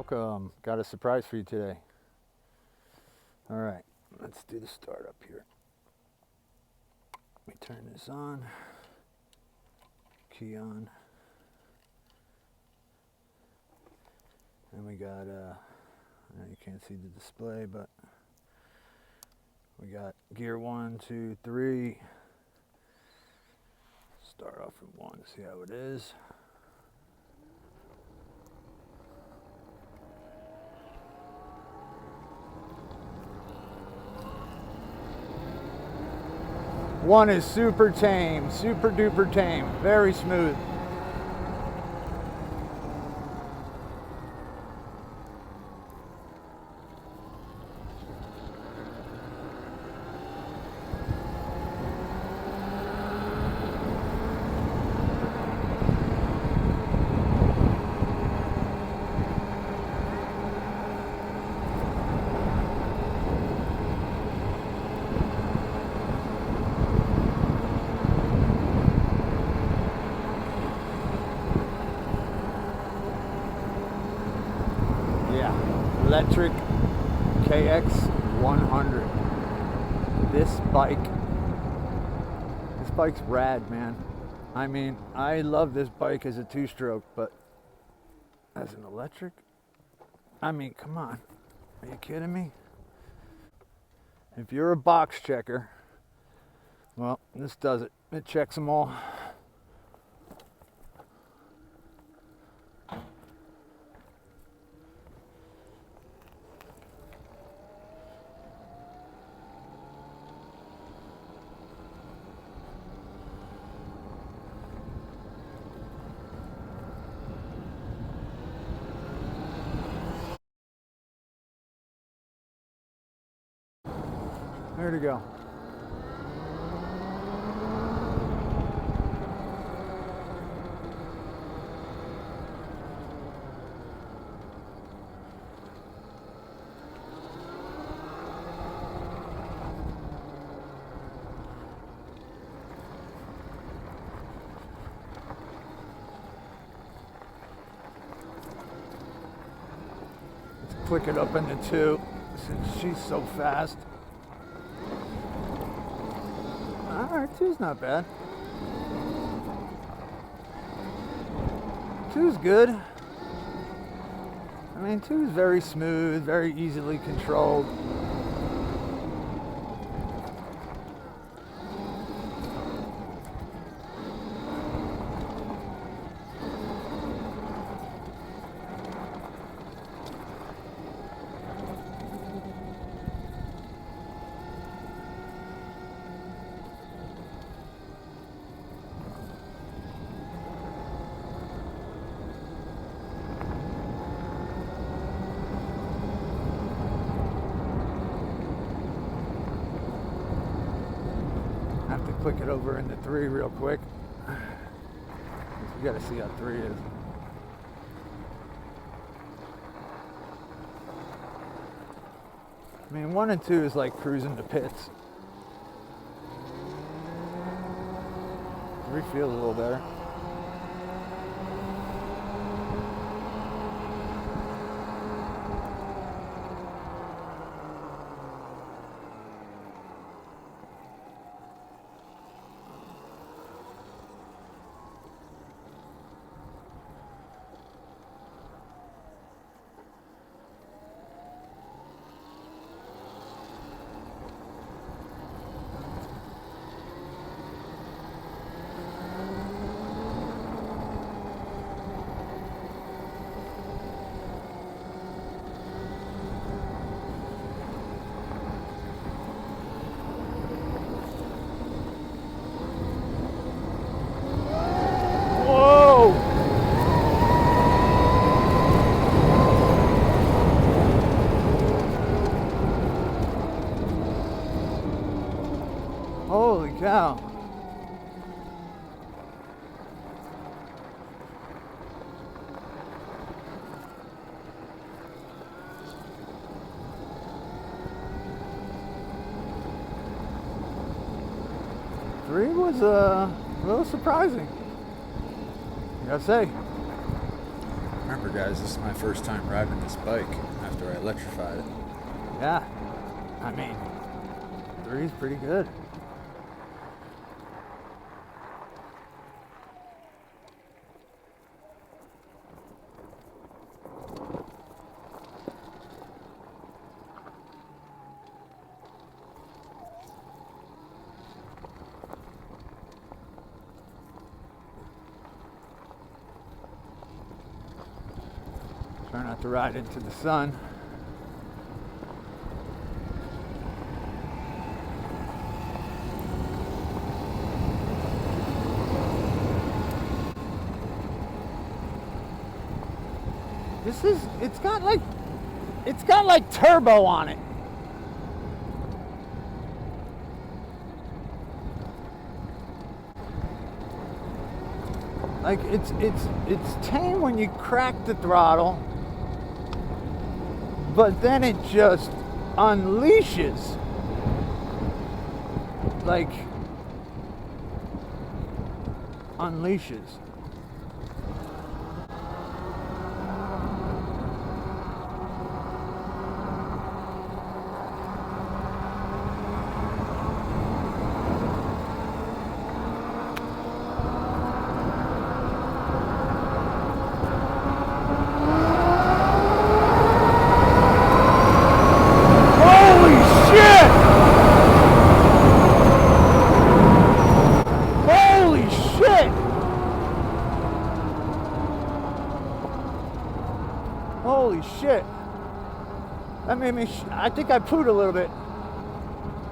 Welcome. Got a surprise for you today. All right, let's do the start up here. Let me turn this on. Key on. And we got, you can't see the display, but we got gear 1, 2, 3. Start off with 1, see how it is. One is super tame, super duper tame, very smooth. Electric KX 100. This bike's rad, man. I mean, I love this bike as a two-stroke, but as an electric, I mean, come on, are you kidding me? If you're a box checker, well, this does it. It checks them all. There to go. Let's click it up into 2 since she's so fast. Alright, 2's not bad. 2's good. I mean, 2's very smooth, very easily controlled. Have to click it over into 3 real quick. You gotta see how 3 is. I mean, 1 and 2 is like cruising to pits. 3 feels a little better. Holy cow. Three was a little surprising, I gotta say. All Remember, guys, this is my first time riding this bike after I electrified it. Yeah, I mean, 3's pretty good. Try not to ride into the sun. It's got like turbo on it. Like it's tame when you crack the throttle, but then it just unleashes. Like unleashes. Holy shit. That made me, I think I pooed a little bit.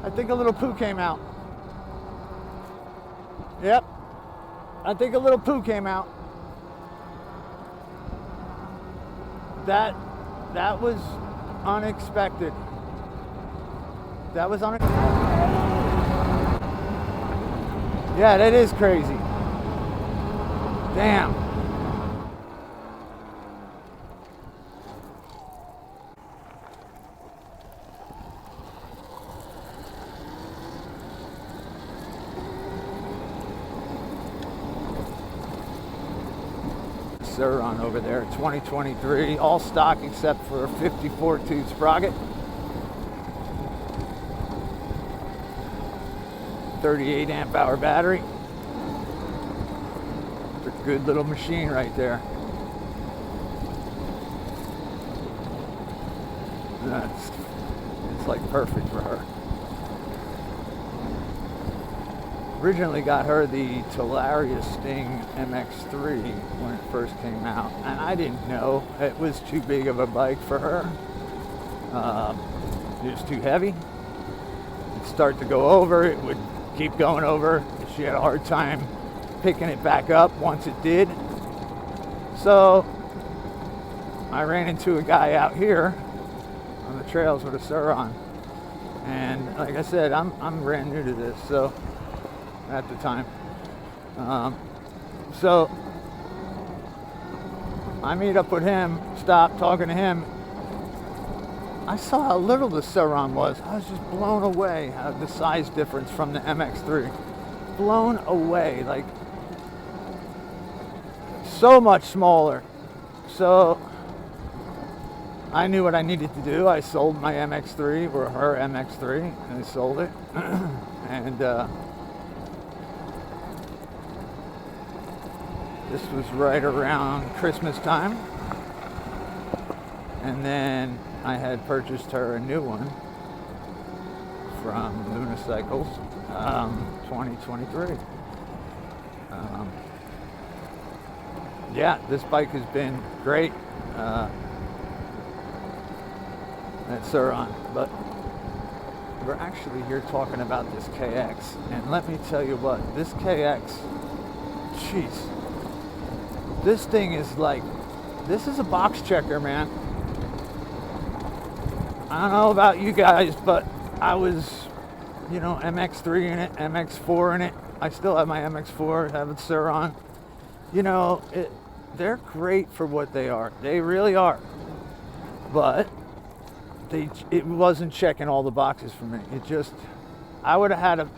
I think a little poo came out. Yep. I think a little poo came out. That was unexpected. That was unexpected. Yeah, that is crazy. Damn. Sur-Ron over there, 2023, all stock except for a 54 tooth sprocket. 38 amp hour battery. It's a good little machine right there. It's like perfect for her. Originally got her the Talaria Sting MX3 when it first came out, and I didn't know it was too big of a bike for her. It was too heavy. It'd start to go over, it would keep going over. She had a hard time picking it back up once it did. So I ran into a guy out here on the trails with a Sur-Ron, and like I said, I'm brand new to this, so at the time. So I meet up with him, stopped talking to him. I saw how little the Sur-Ron was. I was just blown away how the size difference from the MX3. Blown away, like so much smaller. So I knew what I needed to do. I sold my MX3, or her MX3, and I sold it. And this was right around Christmas time. And then I had purchased her a new one from Unicycles, 2023. Yeah, this bike has been great. That Sur-Ron, but we're actually here talking about this KX, and let me tell you what, this KX, jeez, this thing is like, this is a box checker, man. I don't know about you guys, but I was, you know, MX3 in it, MX4 in it. I still have my MX4, have it Sur-Ron. You know, they're great for what they are. They really are. But it wasn't checking all the boxes for me. It just, I would have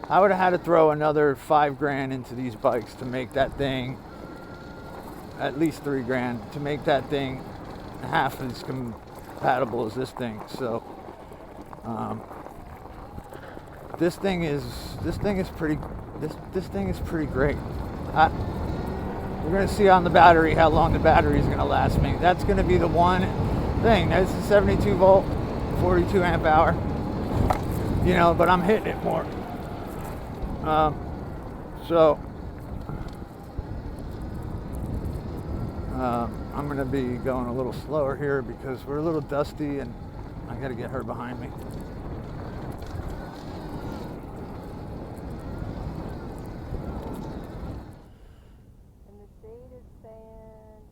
had to throw another $5 grand into these bikes to make that thing at least $3,000 to make that thing half as compatible as this thing. So this thing is pretty great. We're gonna see on the battery how long the battery is gonna last me. That's gonna be the one thing. This is 72 volt, 42 amp hour. You know, but I'm hitting it more. So I'm gonna be going a little slower here because we're a little dusty and I gotta get her behind me. And the shade is saying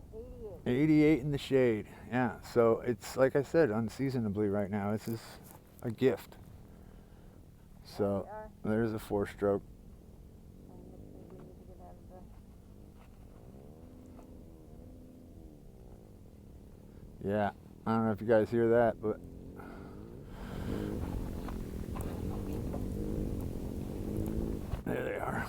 88. 88 in the shade, yeah. So it's, like I said, unseasonably right now. This is a gift. So there's a 4-stroke. Yeah, I don't know if you guys hear that, but there they are.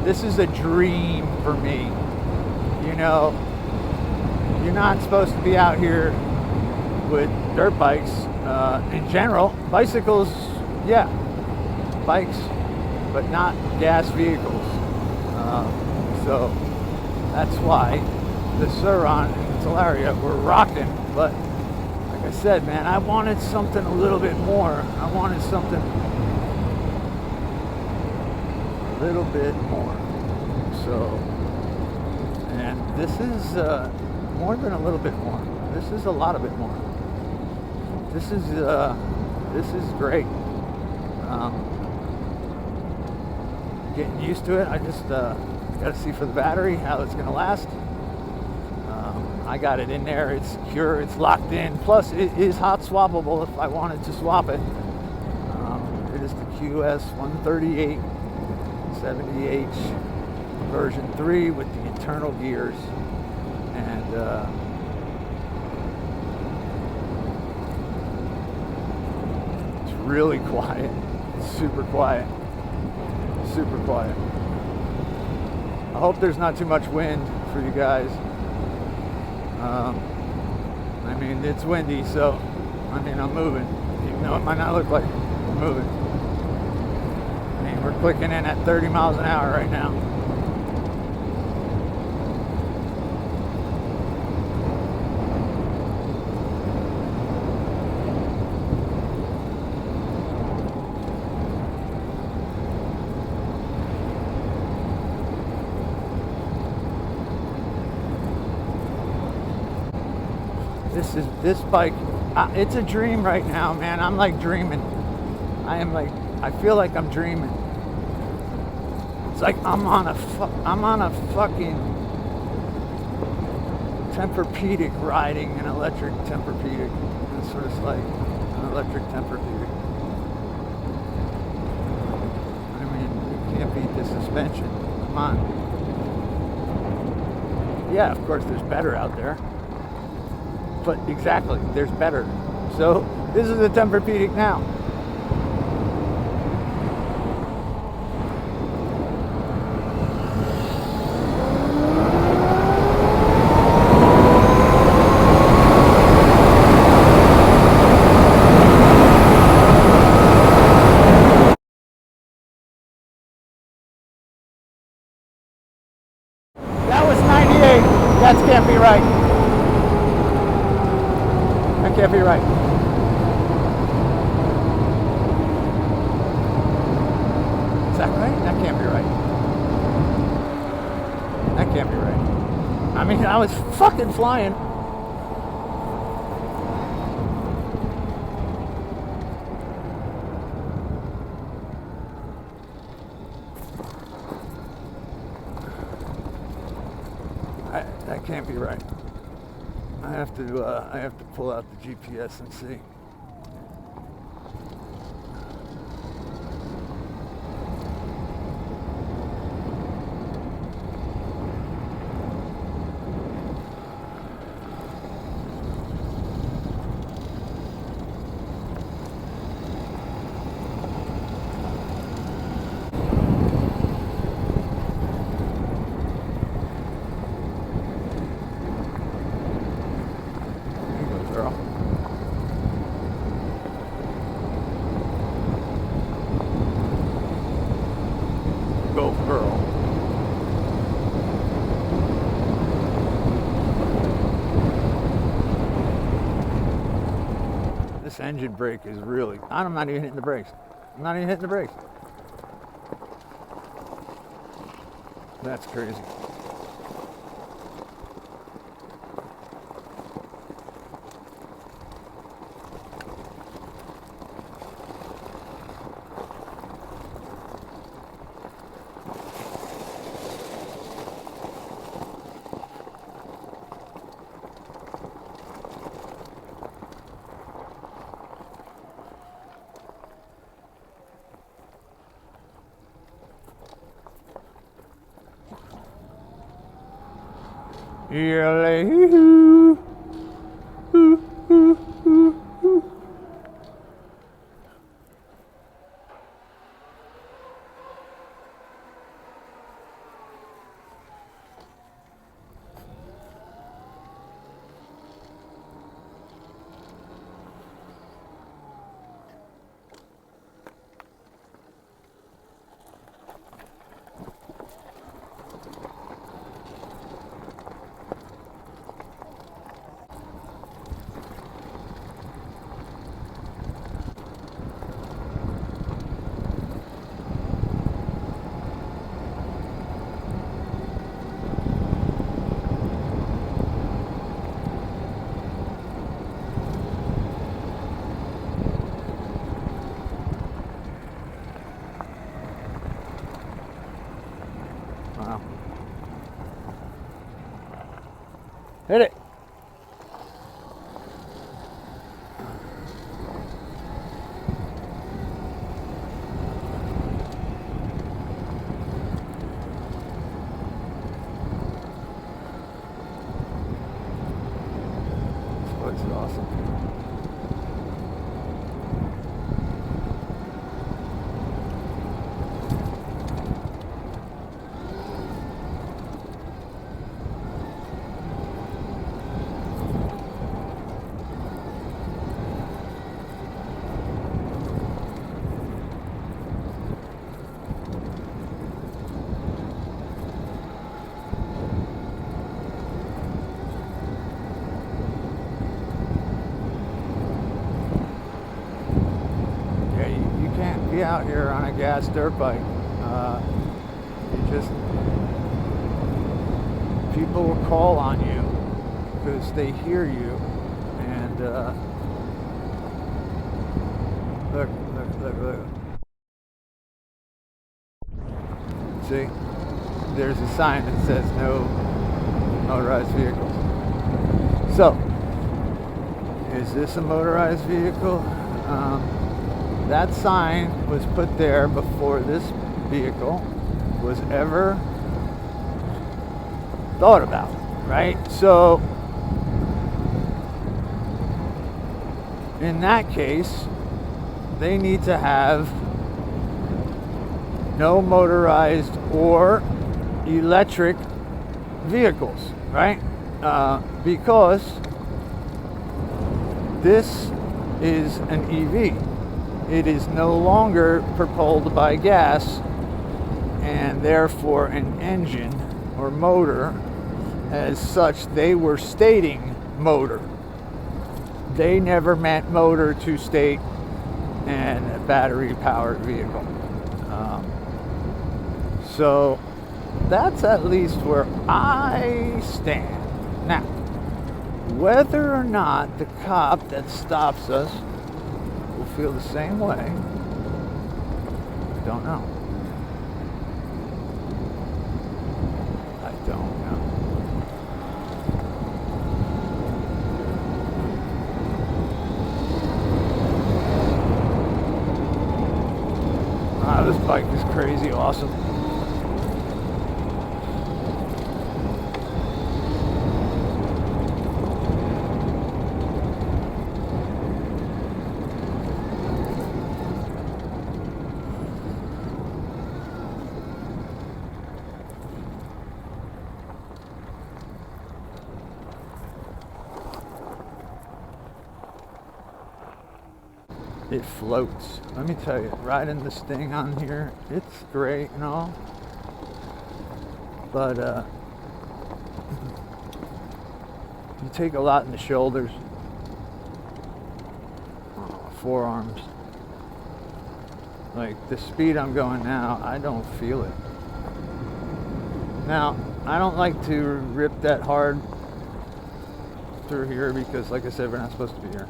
This is a dream for me. You know, you're not supposed to be out here with dirt bikes in general. Bicycles, yeah, bikes, but not gas vehicles. So that's why the Sur-Ron and the Talaria were rocking. But like I said, man, I wanted something a little bit more. I wanted something a little bit more. So, and this is more than a little bit more. This is a lot of it more. This is great. Getting used to it. I just got to see for the battery how it's going to last. I got it in there. It's secure. It's locked in. Plus, it is hot swappable if I wanted to swap it. It is the QS 138 70H version 3 with the internal gears, and it's really quiet. It's super quiet. Super quiet. I hope there's not too much wind for you guys. I mean, it's windy, so I mean, I'm moving, even though it might not look like I'm moving. I mean, we're clicking in at 30 miles an hour right now. This bike, it's a dream right now, man. I'm like dreaming. I feel like I'm dreaming. It's like I'm on a fucking Tempur-Pedic riding an electric Tempur-Pedic. That's what it's like, an electric Tempur-Pedic. I mean, you can't beat the suspension. Come on. Yeah, of course, there's better out there. But exactly, there's better. So this is a Tempur-Pedic now. That was 98. That can't be right. That can't be right. Is that right? That can't be right. That can't be right. I mean, I was fucking flying. That can't be right. I have to pull out the GPS and see. this engine brake is really, I'm not even hitting the brakes. I'm not even hitting the brakes. That's crazy. Hoo, hoo, hoo, hoo, hoo. Wow. Hit it. This place is awesome. Be out here on a gas dirt bike. People will call on you because they hear you, and look. See, there's a sign that says no motorized vehicles. So, is this a motorized vehicle? That sign was put there before this vehicle was ever thought about, right? So, in that case, they need to have no motorized or electric vehicles, right? Because this is an EV. It is no longer propelled by gas and therefore an engine or motor. As such, they were stating motor. They never meant motor to state and a battery powered vehicle. So that's at least where I stand. Now, whether or not the cop that stops us will feel the same way, I don't know. I don't know. Wow, this bike is crazy awesome. It floats. Let me tell you, riding this thing on here, it's great and all, but you take a lot in the shoulders. Oh, forearms. Like the speed I'm going now, I don't feel it. Now, I don't like to rip that hard through here because, like I said, we're not supposed to be here.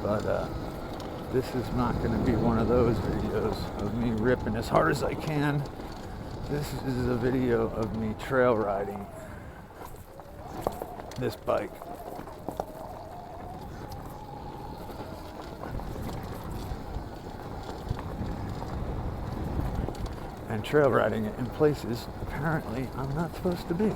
But this is not going to be one of those videos of me ripping as hard as I can. This is a video of me trail riding this bike. And trail riding it in places apparently I'm not supposed to be.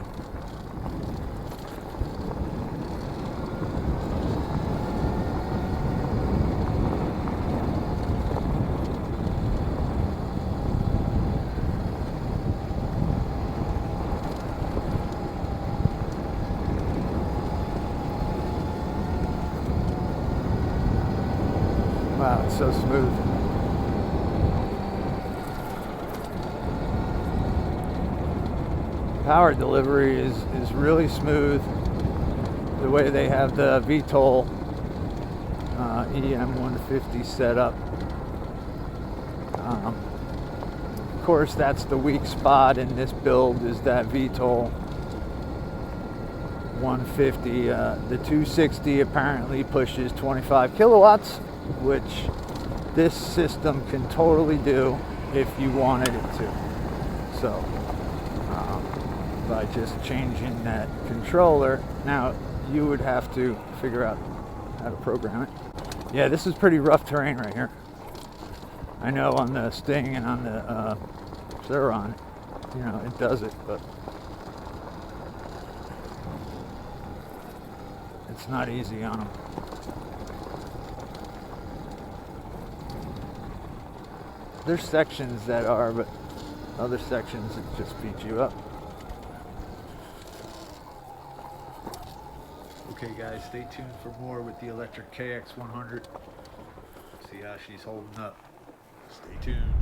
Wow, it's so smooth. Power delivery is really smooth. The way they have the VTOL EM150 set up. Of course, that's the weak spot in this build, is that VTOL 150. The 260 apparently pushes 25 kilowatts, which this system can totally do if you wanted it to. So by just changing that controller, now you would have to figure out how to program it. Yeah, this is pretty rough terrain right here. I know on the Sting and on the Theron, you know, it does it, but it's not easy on them. There's sections that are, but other sections it just beats you up. Okay guys, stay tuned for more with the electric KX100. See how she's holding up. Stay tuned.